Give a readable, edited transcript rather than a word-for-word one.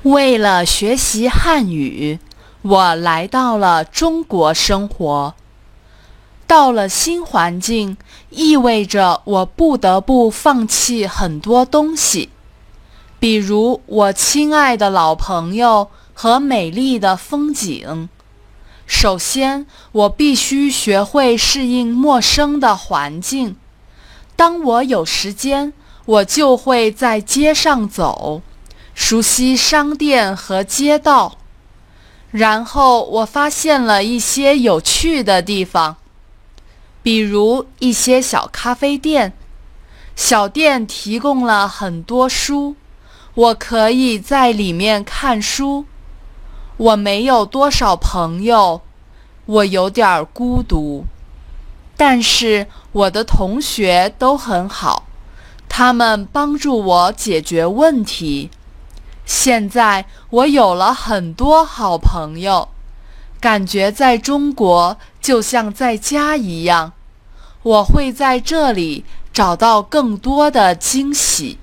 为了学习汉语，我来到了中国生活。到了新环境，意味着我不得不放弃很多东西，比如我亲爱的老朋友和美丽的风景。首先，我必须学会适应陌生的环境。当我有时间，我就会在街上走，熟悉商店和街道。然后我发现了一些有趣的地方，比如一些小咖啡店。小店提供了很多书，我可以在里面看书。我没有多少朋友，我有点孤独。但是我的同学都很好，他们帮助我解决问题。现在我有了很多好朋友，感觉在中国就像在家一样。我会在这里找到更多的惊喜。